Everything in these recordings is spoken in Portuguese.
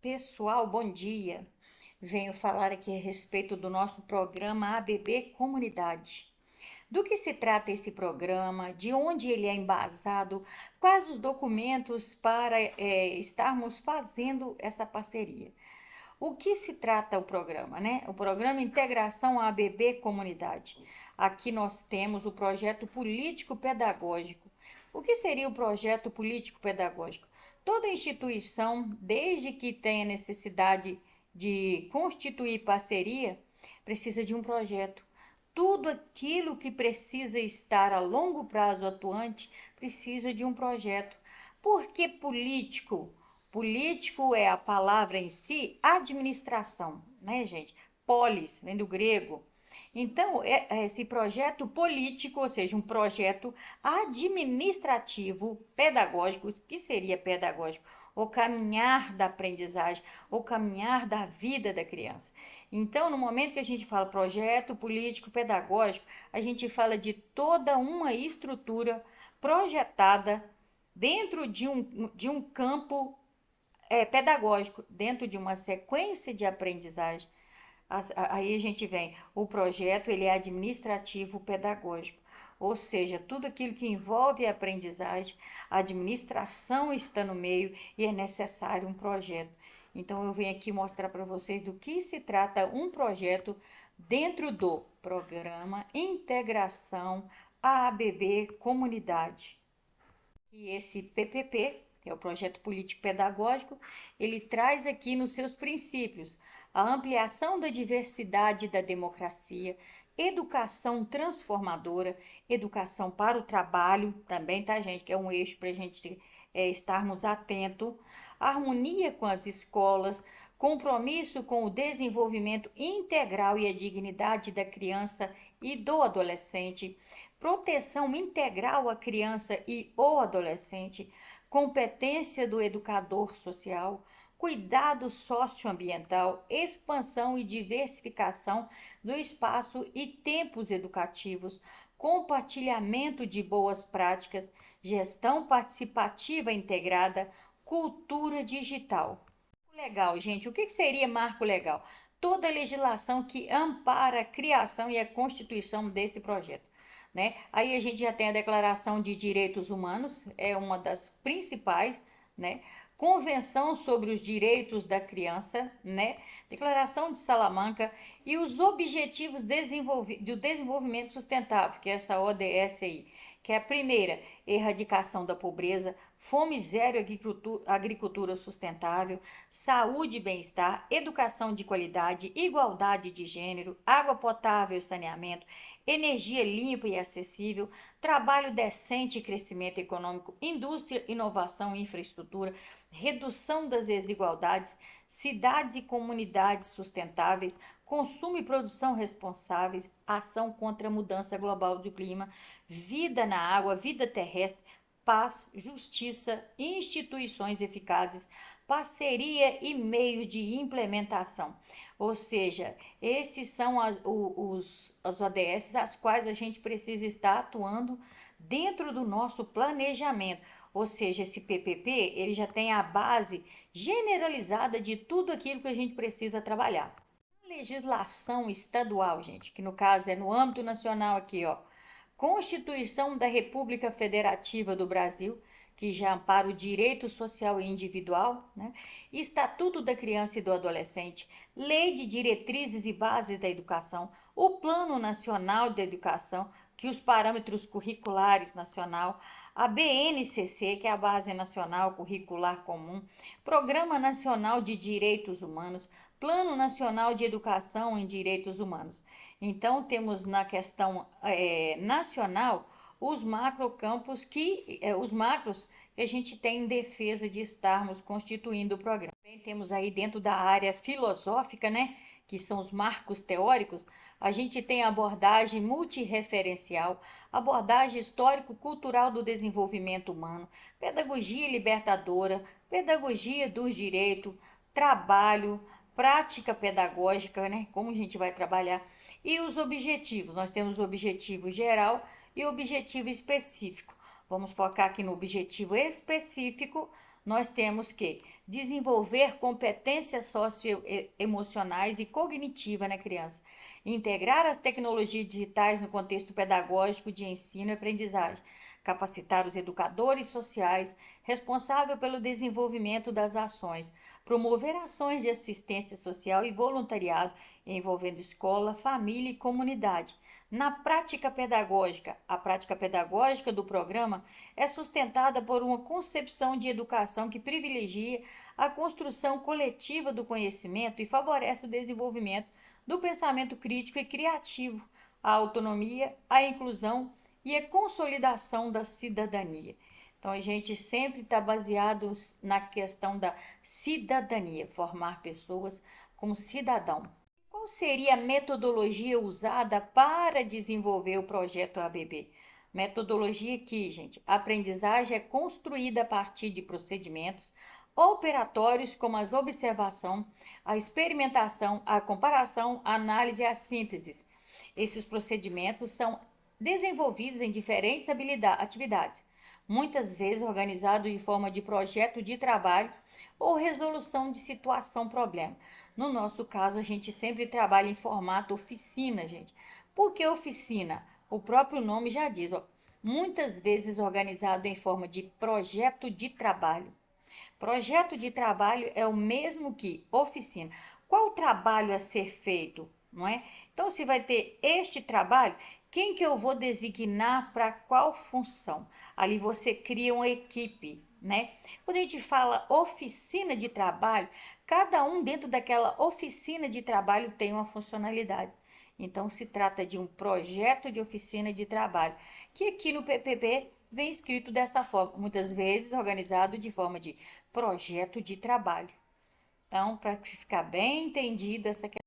Pessoal, bom dia. Venho falar aqui a respeito do nosso programa ABB Comunidade. Do que se trata esse programa? De onde ele é embasado? Quais os documentos para estarmos fazendo essa parceria? O que se trata o programa, né? O programa Integração ABB Comunidade. Aqui nós temos o projeto político-pedagógico. O que seria o projeto político-pedagógico? Toda instituição, desde que tenha necessidade de constituir parceria, precisa de um projeto. Tudo aquilo que precisa estar a longo prazo atuante precisa de um projeto. Por que político? Político é a palavra em si, administração, né, gente? Polis, vem do grego. Então, esse projeto político, ou seja, um projeto administrativo, pedagógico, que seria pedagógico? O caminhar da aprendizagem, o caminhar da vida da criança. Então, no momento que a gente fala projeto político pedagógico, a gente fala de toda uma estrutura projetada dentro de um campo pedagógico, dentro de uma sequência de aprendizagem. Aí a gente vem, o projeto ele é administrativo pedagógico, ou seja, tudo aquilo que envolve a aprendizagem, a administração está no meio e é necessário um projeto. Então eu venho aqui mostrar para vocês do que se trata um projeto dentro do programa Integração ABB Comunidade. E esse PPP, que é o projeto político pedagógico, ele traz aqui nos seus princípios a ampliação da diversidade da democracia, educação transformadora, educação para o trabalho, também, tá, gente? Que é um eixo para a gente estarmos atentos, harmonia com as escolas, compromisso com o desenvolvimento integral e a dignidade da criança e do adolescente, proteção integral à criança e ao adolescente, competência do educador social, cuidado socioambiental, expansão e diversificação do espaço e tempos educativos, compartilhamento de boas práticas, gestão participativa integrada, cultura digital. Legal, gente. O que seria marco legal? Toda legislação que ampara a criação e a constituição desse projeto. Né? Aí a gente já tem a Declaração de Direitos Humanos, é uma das principais, né? Convenção sobre os Direitos da Criança, né? Declaração de Salamanca e os Objetivos do Desenvolvimento Sustentável, que é essa ODS aí, que é a primeira, erradicação da pobreza, fome zero e agricultura sustentável, saúde e bem-estar, educação de qualidade, igualdade de gênero, água potável e saneamento, energia limpa e acessível, trabalho decente e crescimento econômico, indústria, inovação e infraestrutura, redução das desigualdades, cidades e comunidades sustentáveis, consumo e produção responsáveis, ação contra a mudança global do clima, vida na água, vida terrestre, paz, justiça, instituições eficazes, parceria e meios de implementação. Ou seja, esses são as ODS as quais a gente precisa estar atuando dentro do nosso planejamento. Ou seja, esse PPP ele já tem a base generalizada de tudo aquilo que a gente precisa trabalhar. Legislação estadual, gente, que no caso é no âmbito nacional aqui, ó. Constituição da República Federativa do Brasil, que já ampara o direito social e individual, né? Estatuto da Criança e do Adolescente, Lei de Diretrizes e Bases da Educação, o Plano Nacional de Educação, que os parâmetros curriculares nacional, a BNCC, que é a Base Nacional Curricular Comum, Programa Nacional de Direitos Humanos, Plano Nacional de Educação em Direitos Humanos. Então, temos na questão nacional os macrocampos os macros que a gente tem em defesa de estarmos constituindo o programa. Também temos aí dentro da área filosófica, né, que são os marcos teóricos, a gente tem a abordagem multireferencial, abordagem histórico-cultural do desenvolvimento humano, pedagogia libertadora, pedagogia dos direitos, trabalho, prática pedagógica, né? Como a gente vai trabalhar. E os objetivos. Nós temos o objetivo geral e o objetivo específico. Vamos focar aqui no objetivo específico nós temos que desenvolver competências socioemocionais e cognitivas na criança, integrar as tecnologias digitais no contexto pedagógico de ensino e aprendizagem, capacitar os educadores sociais responsáveis pelo desenvolvimento das ações, promover ações de assistência social e voluntariado envolvendo escola, família e comunidade. Na prática pedagógica, a prática pedagógica do programa é sustentada por uma concepção de educação que privilegia a construção coletiva do conhecimento e favorece o desenvolvimento do pensamento crítico e criativo, a autonomia, a inclusão e a consolidação da cidadania. Então, a gente sempre está baseado na questão da cidadania, formar pessoas como cidadão. Qual seria a metodologia usada para desenvolver o projeto ABB? Metodologia aqui, gente, a aprendizagem é construída a partir de procedimentos operatórios como a observação, a experimentação, a comparação, a análise e a síntese. Esses procedimentos são desenvolvidos em diferentes atividades, muitas vezes organizados de forma de projeto de trabalho ou resolução de situação-problema. No nosso caso, a gente sempre trabalha em formato oficina, gente. Por que oficina? O próprio nome já diz, ó, muitas vezes organizado em forma de projeto de trabalho. Projeto de trabalho é o mesmo que oficina. Qual trabalho a ser feito, não é? Então, se vai ter este trabalho, quem que eu vou designar para qual função? Ali você cria uma equipe, né? Quando a gente fala oficina de trabalho, cada um dentro daquela oficina de trabalho tem uma funcionalidade. Então, se trata de um projeto de oficina de trabalho, que aqui no PPP vem escrito desta forma, muitas vezes organizado de forma de projeto de trabalho. Então, para ficar bem entendido essa questão.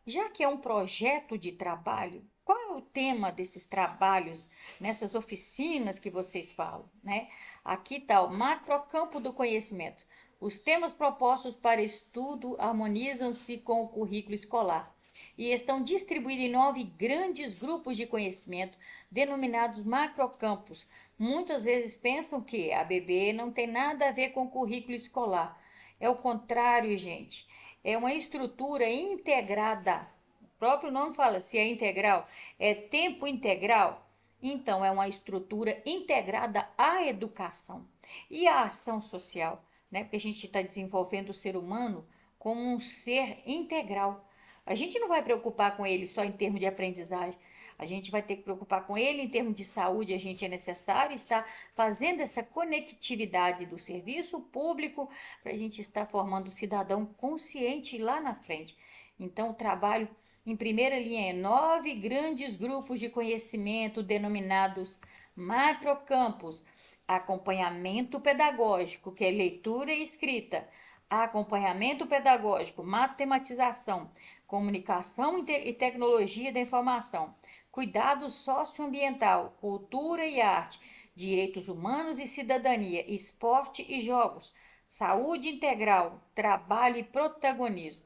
Já que é um projeto de trabalho, qual é o tema desses trabalhos, nessas oficinas que vocês falam, né? Aqui está o macrocampo do conhecimento. Os temas propostos para estudo harmonizam-se com o currículo escolar e estão distribuídos em 9 grandes grupos de conhecimento, denominados macrocampos. Muitas vezes pensam que a ABB não tem nada a ver com o currículo escolar. É o contrário, gente. É uma estrutura integrada. O próprio nome fala, se é integral, é tempo integral. Então, é uma estrutura integrada à educação e à ação social, né? Porque a gente está desenvolvendo o ser humano como um ser integral. A gente não vai preocupar com ele só em termos de aprendizagem. A gente vai ter que preocupar com ele em termos de saúde. A gente é necessário estar fazendo essa conectividade do serviço público para a gente estar formando um cidadão consciente lá na frente. Então, o trabalho em primeira linha é 9 grandes grupos de conhecimento denominados macrocampos. Acompanhamento pedagógico, que é leitura e escrita. Acompanhamento pedagógico, matematização, comunicação e tecnologia da informação, cuidado socioambiental, cultura e arte, direitos humanos e cidadania, esporte e jogos, saúde integral, trabalho e protagonismo.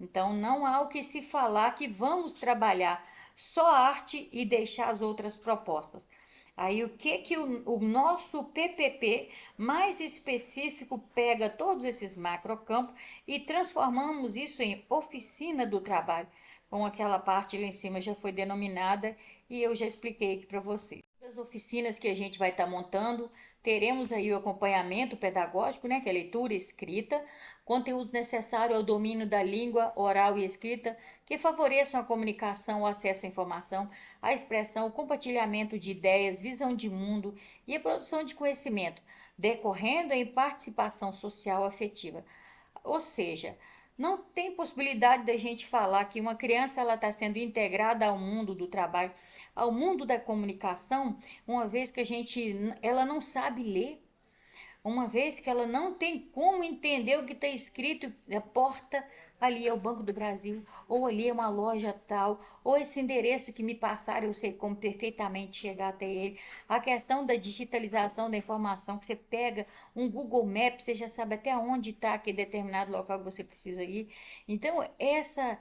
Então, não há o que se falar que vamos trabalhar só arte e deixar as outras propostas. Aí, o que o nosso PPP mais específico pega todos esses macrocampos e transformamos isso em oficina do trabalho, com aquela parte lá em cima já foi denominada e eu já expliquei aqui para vocês. Das oficinas que a gente vai estar montando, teremos aí o acompanhamento pedagógico, né, que é leitura e escrita, conteúdos necessários ao domínio da língua oral e escrita, que favoreçam a comunicação, o acesso à informação, a expressão, o compartilhamento de ideias, visão de mundo e a produção de conhecimento, decorrendo em participação social afetiva. Ou seja, não tem possibilidade da gente falar que uma criança ela está sendo integrada ao mundo do trabalho, ao mundo da comunicação, uma vez que ela não sabe ler, uma vez que ela não tem como entender o que está escrito, a porta ali é o Banco do Brasil, ou ali é uma loja tal, ou esse endereço que me passaram, eu sei como perfeitamente chegar até ele. A questão da digitalização da informação, que você pega um Google Maps, você já sabe até onde está aquele determinado local que você precisa ir. Então, essa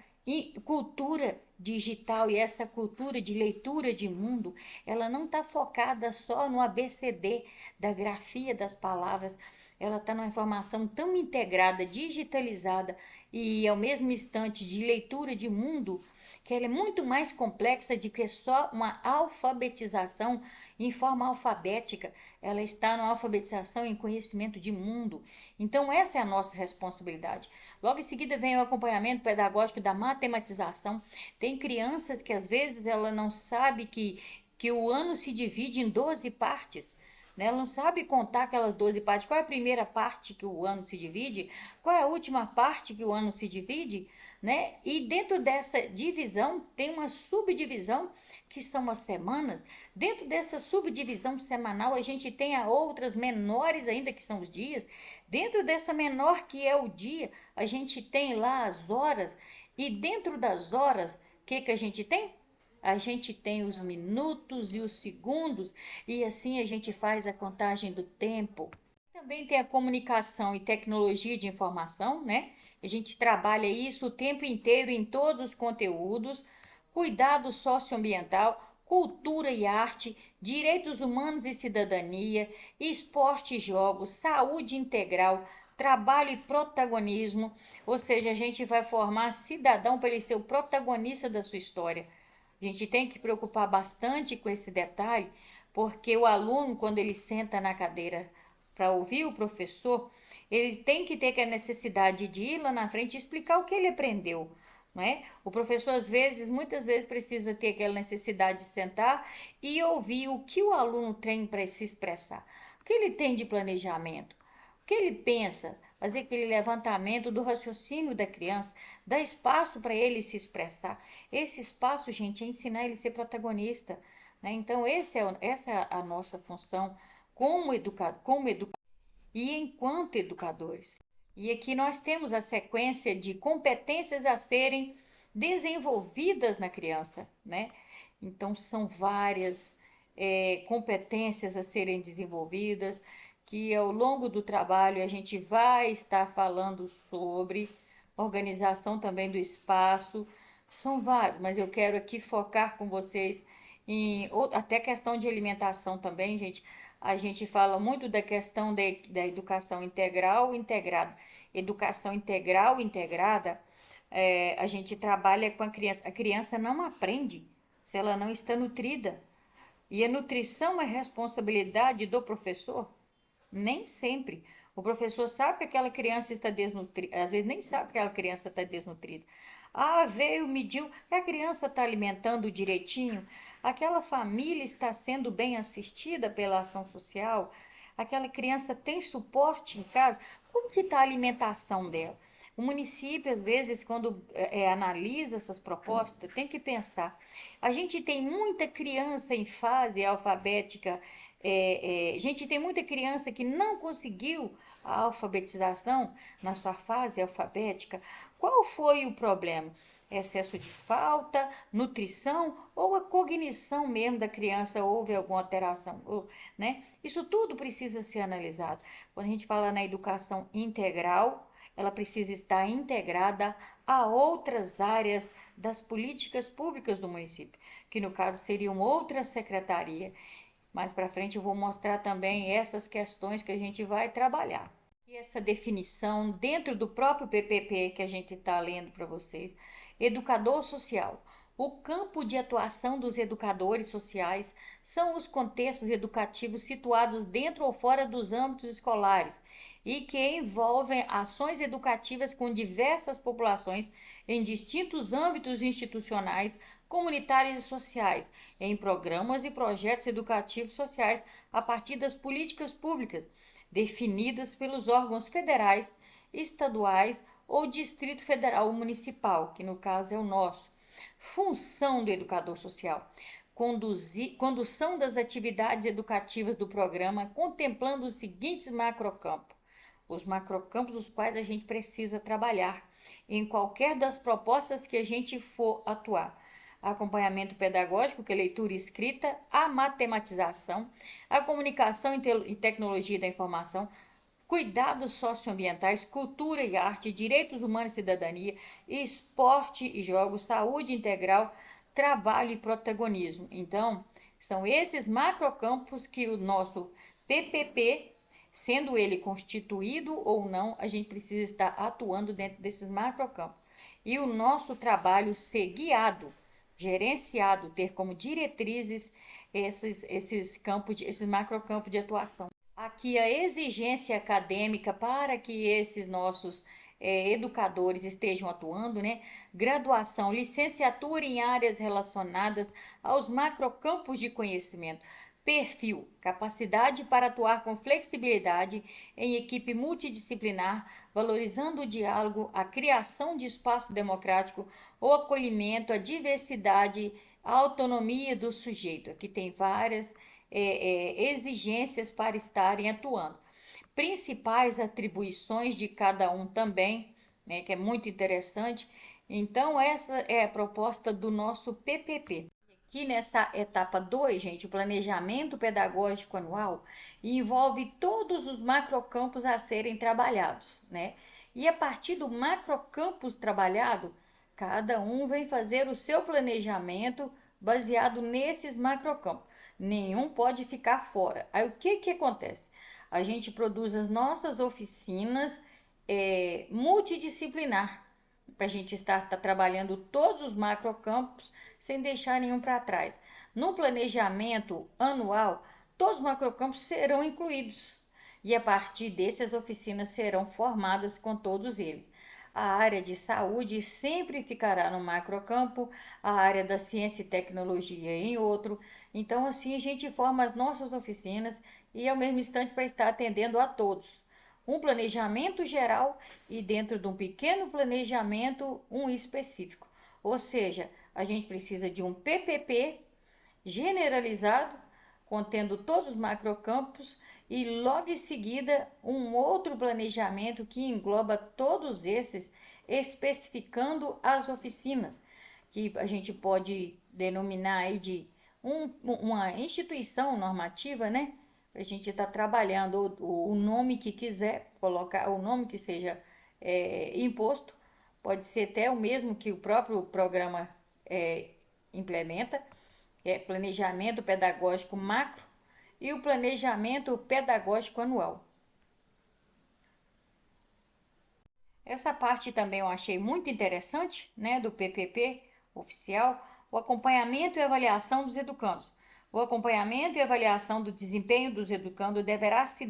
cultura digital e essa cultura de leitura de mundo, ela não está focada só no ABCD da grafia das palavras, ela está numa informação tão integrada, digitalizada e ao mesmo instante de leitura de mundo, que ela é muito mais complexa do que só uma alfabetização em forma alfabética. Ela está numa alfabetização em conhecimento de mundo. Então essa é a nossa responsabilidade. Logo em seguida vem o acompanhamento pedagógico da matematização. Tem crianças que às vezes ela não sabe que o ano se divide em 12 partes, né? Ela não sabe contar aquelas 12 partes. Qual é a primeira parte que o ano se divide? Qual é a última parte que o ano se divide? Né? E dentro dessa divisão tem uma subdivisão que são as semanas. Dentro dessa subdivisão semanal a gente tem outras menores ainda que são os dias. Dentro dessa menor que é o dia, a gente tem lá as horas. E dentro das horas, o que a gente tem? A gente tem os minutos e os segundos, e assim a gente faz a contagem do tempo. Também tem a comunicação e tecnologia de informação, né? A gente trabalha isso o tempo inteiro em todos os conteúdos, cuidado socioambiental, cultura e arte, direitos humanos e cidadania, esporte e jogos, saúde integral, trabalho e protagonismo, ou seja, a gente vai formar cidadão para ele ser o protagonista da sua história. A gente tem que preocupar bastante com esse detalhe, porque o aluno, quando ele senta na cadeira para ouvir o professor, ele tem que ter a necessidade de ir lá na frente e explicar o que ele aprendeu. Não é? O professor, muitas vezes, precisa ter aquela necessidade de sentar e ouvir o que o aluno tem para se expressar, o que ele tem de planejamento, o que ele pensa, fazer aquele levantamento do raciocínio da criança, dar espaço para ele se expressar. Esse espaço, gente, é ensinar ele a ser protagonista, né? Então, essa é a nossa função como educador, e enquanto educadores. E aqui nós temos a sequência de competências a serem desenvolvidas na criança, né? Então, são várias competências a serem desenvolvidas, que ao longo do trabalho a gente vai estar falando sobre organização também do espaço. São vários, mas eu quero aqui focar com vocês em até questão de alimentação também, gente. A gente fala muito da questão da educação integral e integrada. Educação integral e integrada, a gente trabalha com a criança. A criança não aprende se ela não está nutrida. E a nutrição é responsabilidade do professor? Nem sempre. O professor sabe que aquela criança está desnutrida, às vezes nem sabe que aquela criança está desnutrida. Ah, veio, mediu, a criança está alimentando direitinho, aquela família está sendo bem assistida pela ação social, aquela criança tem suporte em casa, como que está a alimentação dela? O município, às vezes, quando analisa essas propostas, tem que pensar. A gente tem muita criança em fase alfabética, a gente tem muita criança que não conseguiu a alfabetização na sua fase alfabética. Qual foi o problema? Excesso de falta, nutrição ou a cognição mesmo da criança houve alguma alteração, né? Isso tudo precisa ser analisado. Quando a gente fala na educação integral, ela precisa estar integrada a outras áreas das políticas públicas do município, que no caso seriam outra secretaria. Mais para frente eu vou mostrar também essas questões que a gente vai trabalhar. E essa definição dentro do próprio PPP que a gente está lendo para vocês, educador social. O campo de atuação dos educadores sociais são os contextos educativos situados dentro ou fora dos âmbitos escolares e que envolvem ações educativas com diversas populações em distintos âmbitos institucionais, comunitários e sociais, em programas e projetos educativos sociais a partir das políticas públicas definidas pelos órgãos federais, estaduais ou Distrito Federal ou Municipal, que no caso é o nosso. Função do educador social: condução das atividades educativas do programa, contemplando os seguintes macrocampos. Os macrocampos os quais a gente precisa trabalhar em qualquer das propostas que a gente for atuar. Acompanhamento pedagógico, que é leitura e escrita, a matematização, a comunicação e tecnologia da informação, cuidados socioambientais, cultura e arte, direitos humanos e cidadania, esporte e jogos, saúde integral, trabalho e protagonismo. Então, são esses macrocampos que o nosso PPP Sendo ele constituído ou não, a gente precisa estar atuando dentro desses macrocampos. E o nosso trabalho ser guiado, gerenciado, ter como diretrizes esses macrocampos de atuação. Aqui a exigência acadêmica para que esses nossos educadores estejam atuando, né? Graduação, licenciatura em áreas relacionadas aos macrocampos de conhecimento. Perfil, capacidade para atuar com flexibilidade em equipe multidisciplinar, valorizando o diálogo, a criação de espaço democrático, o acolhimento, a diversidade, a autonomia do sujeito. Aqui tem várias exigências para estarem atuando. Principais atribuições de cada um também, né, que é muito interessante. Então, essa é a proposta do nosso PPP. Aqui nessa etapa 2, gente, o planejamento pedagógico anual envolve todos os macrocampos a serem trabalhados, né? E a partir do macrocampus trabalhado, cada um vem fazer o seu planejamento baseado nesses macrocampos. Nenhum pode ficar fora. Aí o que acontece? A gente produz as nossas oficinas multidisciplinar, para a gente estar trabalhando todos os macrocampos sem deixar nenhum para trás. No planejamento anual, todos os macrocampos serão incluídos e a partir desses as oficinas serão formadas com todos eles. A área de saúde sempre ficará no macrocampo, a área da ciência e tecnologia em outro. Então, assim, a gente forma as nossas oficinas e, ao mesmo instante, para estar atendendo a todos. Um planejamento geral e, dentro de um pequeno planejamento, um específico. Ou seja, a gente precisa de um PPP generalizado, contendo todos os macrocampos, e logo em seguida um outro planejamento que engloba todos esses, especificando as oficinas, que a gente pode denominar aí de uma instituição normativa, né? A gente está trabalhando o nome que quiser, colocar o nome que seja imposto, pode ser até o mesmo que o próprio programa implementa, planejamento pedagógico macro e o planejamento pedagógico anual. Essa parte também eu achei muito interessante, né, do PPP oficial, o acompanhamento e avaliação dos educandos. O acompanhamento e avaliação do desempenho dos educandos deverá se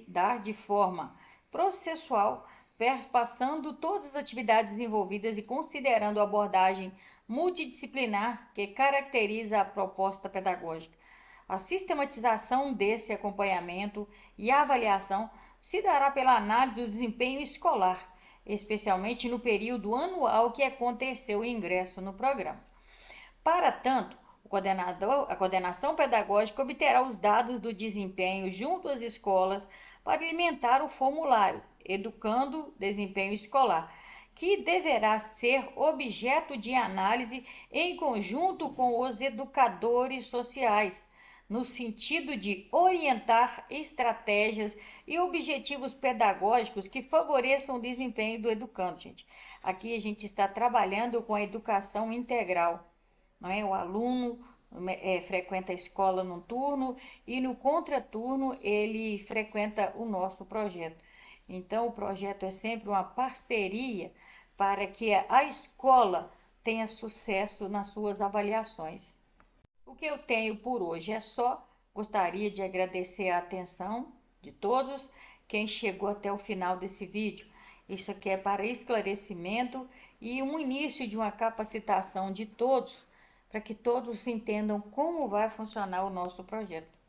dar de forma processual, passando todas as atividades envolvidas e considerando a abordagem multidisciplinar que caracteriza a proposta pedagógica. A sistematização desse acompanhamento e avaliação se dará pela análise do desempenho escolar, especialmente no período anual que aconteceu o ingresso no programa. Para tanto, a coordenação pedagógica obterá os dados do desempenho junto às escolas para alimentar o formulário Educando Desempenho Escolar, que deverá ser objeto de análise em conjunto com os educadores sociais, no sentido de orientar estratégias e objetivos pedagógicos que favoreçam o desempenho do educando, gente. Aqui a gente está trabalhando com a educação integral, não é? O aluno frequenta a escola num turno e no contraturno ele frequenta o nosso projeto. Então, o projeto é sempre uma parceria para que a escola tenha sucesso nas suas avaliações. O que eu tenho por hoje é só. Gostaria de agradecer a atenção de todos quem chegou até o final desse vídeo. Isso aqui é para esclarecimento e um início de uma capacitação de todos, para que todos entendam como vai funcionar o nosso projeto.